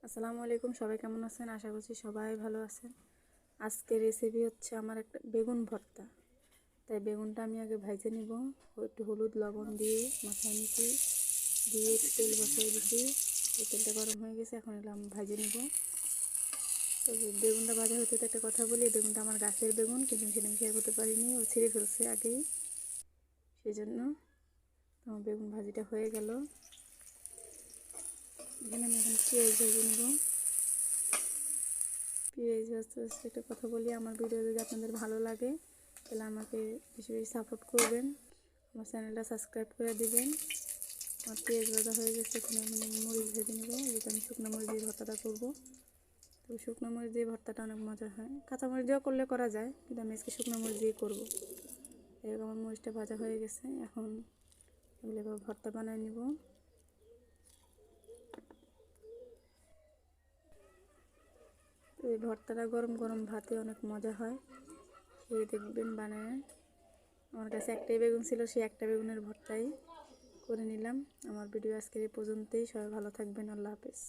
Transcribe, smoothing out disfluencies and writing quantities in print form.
আসসালামু আলাইকুম, সবাই কেমন আছেন? আশা করছি সবাই ভালো আছেন। আজকের রেসিপি হচ্ছে আমার একটা বেগুন ভর্তা। তাই বেগুনটা আমি আগে ভেজে নিব। একটু হলুদ লবণ দিয়ে মাখায় নিচ্ছি, দিয়ে একটু তেল বসিয়ে দিচ্ছি। তেলটা গরম হয়ে গেছে, এখন এলাম ভেজে নিব। তো বেগুনটা ভাজা হতে একটা কথা বলি, বেগুনটা আমার গাছের বেগুন, কিন্তু সেটা আমি শেয়ার করতে পারিনি, ও ছিঁড়ে ফেলছে আগেই, সেই জন্য। আমার বেগুন ভাজিটা হয়ে গেল। এখানে আমি এখন পেঁয়াজ ভেজে নেব। পেঁয়াজ ভাজতে ভাজতে একটা কথা বলি, আমার ভিডিও যদি আপনাদের ভালো লাগে তাহলে আমাকে বেশি বেশি সাপোর্ট করবেন, আমার চ্যানেলটা সাবস্ক্রাইব করে দিবেন। আমার পেঁয়াজ ভাজা হয়ে গেছে, এখানে আমি মরিচ ভেজে নেব, যেটা আমি শুকনো মরিচ দিয়ে ভর্তাটা করবো। তো শুকনো মরিচ দিয়ে ভর্তাটা অনেক মজা হয়, কাঁচা মরিচ দিয়েও করলে করা যায়, কিন্তু আমি আজকে শুকনো মরিচ দিয়ে করবো। এরকম আমার মরিচটা ভাজা হয়ে গেছে, এখন এগুলো ভর্তা বানিয়ে নিব। এই ভর্তাটা গরম গরম ভাতে অনেক মজা হয়, খেয়ে দেখবেন বানায়। আমার কাছে একটাই বেগুন ছিল, সেই একটা বেগুনের ভর্তাই করে নিলাম। আমার ভিডিও আজকের এই পর্যন্তই। সবাই ভালো থাকবেন। আল্লাহ হাফেজ।